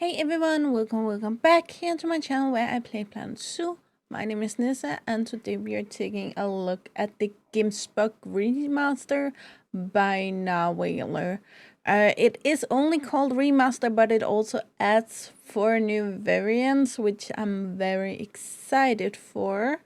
Hey everyone, welcome back here to my channel where I play Planet Zoo. My name is Nissa and today we are taking a look at the Gemsbok Remaster by Narwhaler. It is only called Remaster, but it also adds 4 new variants, which I'm very excited for.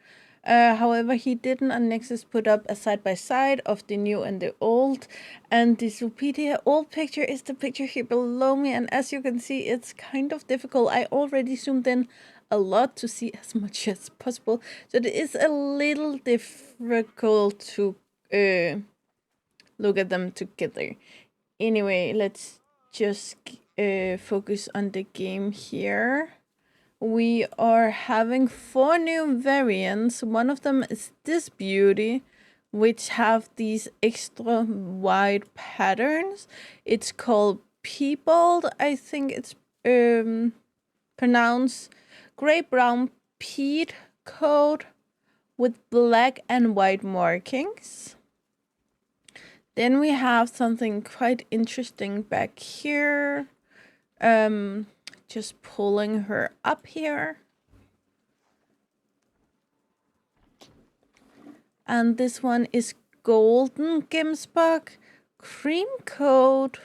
However, he didn't on Nexus put up a side-by-side of the new and the old, and the Wikipedia old picture is the picture here below me, and as you can see, it's kind of difficult. I already zoomed in a lot to see as much as possible, so it is a little difficult to look at them together. Anyway, let's just focus on the game here. We are having 4 new variants. One of them is this beauty, which have these extra wide patterns. It's called Peebold. I think it's pronounced gray-brown peat coat with black and white markings. Then we have something quite interesting back here. Just pulling her up here. And this one is golden Gemsbok cream coat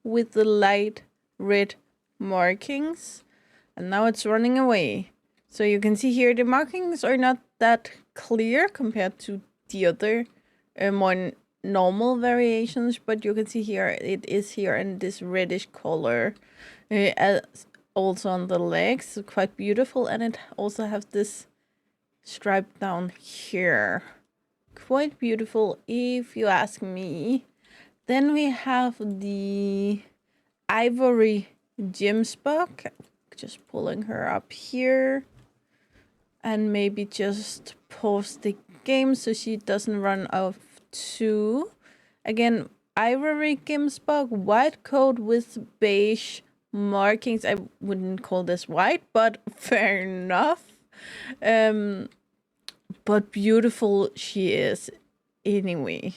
with the light red markings. And now it's running away. So you can see here the markings are not that clear compared to the other more normal variations, but you can see here it is here in this reddish color. Also on the legs, quite beautiful, and it also has this stripe down here. Quite beautiful if you ask me. Then we have the ivory Gemsbok. Just pulling her up here. And maybe just pause the game so she doesn't run off too. Again, ivory Gemsbok, white coat with beige markings. I wouldn't call this white, but fair enough. But beautiful she is anyway.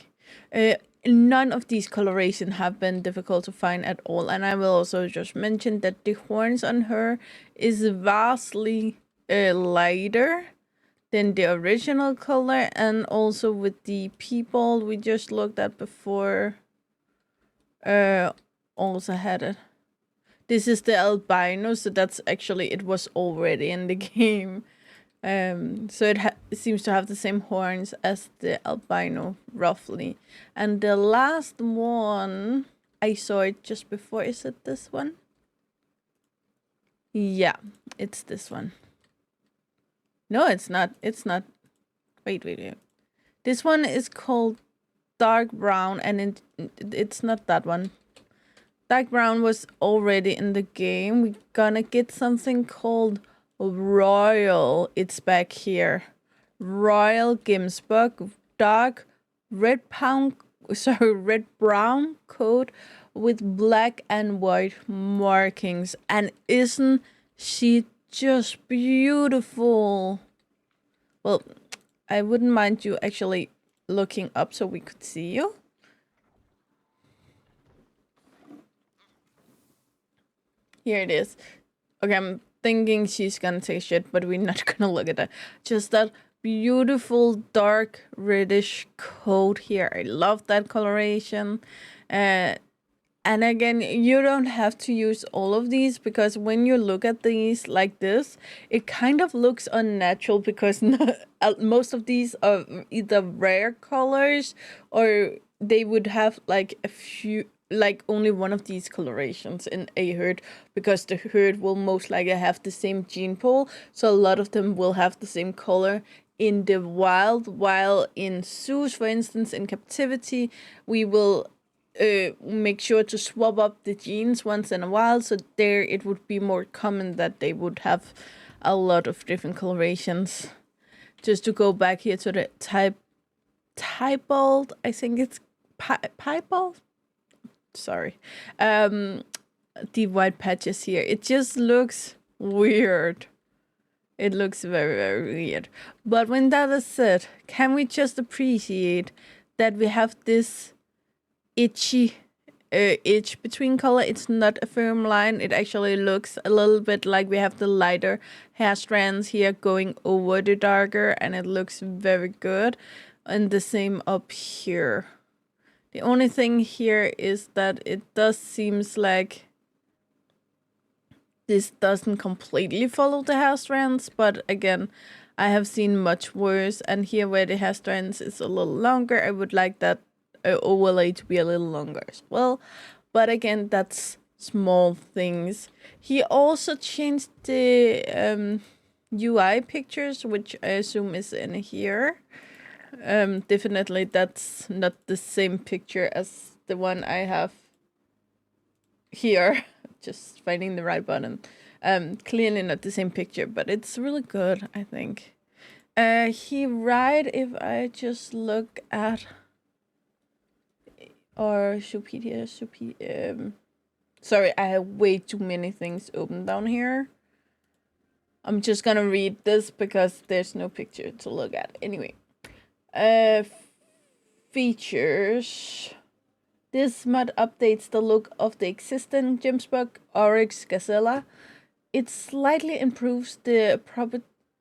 None of these colorations have been difficult to find at all, and I will also just mention that the horns on her is vastly lighter than the original color, and also with the people we just looked at before also had it. This is the albino, so that's actually, it was already in the game. So it seems to have the same horns as the albino, roughly. And the last one, I saw it just before. Is it this one? Yeah, it's this one. No, it's not. It's not. Wait. This one is called dark brown, and it's not that one. Dark brown was already in the game. We're gonna get something called Royal. It's back here. Royal Gemsbok, dark red brown coat with black and white markings. And isn't she just beautiful? Well, I wouldn't mind you actually looking up so we could see you. Here it is. Okay, I'm thinking she's gonna take shit, but we're not gonna look at that. Just that beautiful dark reddish coat here. I love that coloration. And again, you don't have to use all of these, because when you look at these like this, it kind of looks unnatural, because most of these are either rare colors or they would have like a few, like only one of these colorations in a herd, because the herd will most likely have the same gene pool, so a lot of them will have the same color in the wild, while in zoos, for instance, in captivity, we will make sure to swap up the genes once in a while, so there it would be more common that they would have a lot of different colorations. Just to go back here to the typebold, I think it's piebald. Sorry, the white patches here, it just looks weird. It looks very weird. But when that is said, can we just appreciate that we have this itchy edge between color. It's not a firm line. It actually looks a little bit like we have the lighter hair strands here going over the darker, and it looks very good. And the same up here. The only thing here is that it does seems like this doesn't completely follow the hair strands, but again, I have seen much worse. And here where the hair strands is a little longer, I would like that overlay to be a little longer as well. But again, that's small things. He also changed the UI pictures, which I assume is in here. Definitely that's not the same picture as the one I have here. Just finding the right button. Clearly not the same picture, but it's really good, I think. He right, if I just look at or Supedia, sorry, I have way too many things open down here. I'm just gonna read this because there's no picture to look at. Anyway, features. This mod updates the look of the existing Gemsbok Oryx Gazella. It slightly improves the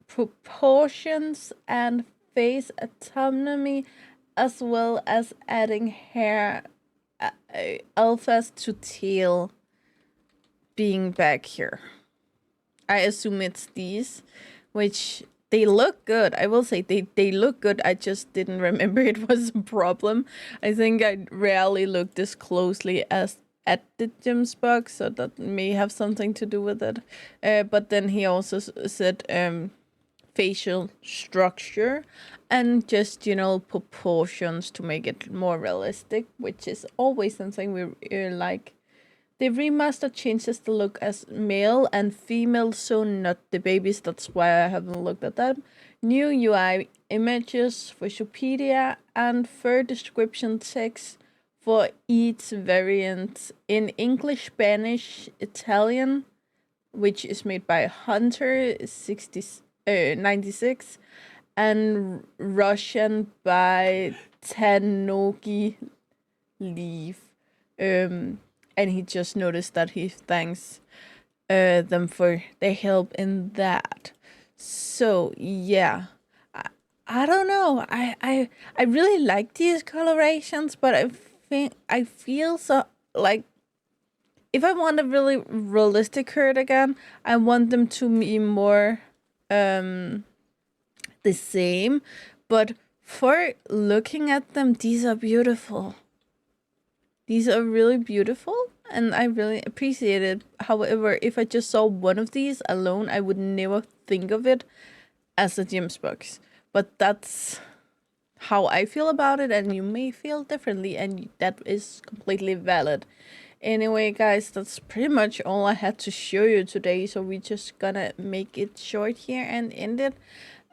proportions and face autonomy, as well as adding hair alphas to tail being back here. I assume it's these, which they look good. I will say they look good. I just didn't remember it was a problem. I think I rarely look this closely as at the Gemsbok, so that may have something to do with it. But then he also said facial structure and just, you know, proportions to make it more realistic, which is always something we like. The remaster changes the look as male and female, so not the babies. That's why I haven't looked at that. New UI images for Supedia and fur description text for each variant in English, Spanish, Italian, which is made by Hunter 96, and Russian by Tanogi Leaf. And he just noticed that he thanks them for their help in that. So yeah, I don't know. I really like these colorations, but I feel so like if I want a really realistic herd again, I want them to be more the same. But for looking at them, these are beautiful. These are really beautiful, and I really appreciate it. However, if I just saw one of these alone, I would never think of it as a Gemsbok. But that's how I feel about it, and you may feel differently, and that is completely valid. Anyway, guys, that's pretty much all I had to show you today, so we're just gonna make it short here and end it.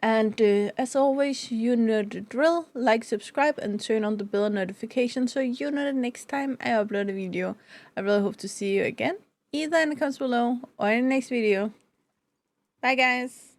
And as always, you know the drill. Like, subscribe, and turn on the bell notification so you know the next time I upload a video. I really hope to see you again, either in the comments below or in the next video. Bye, guys.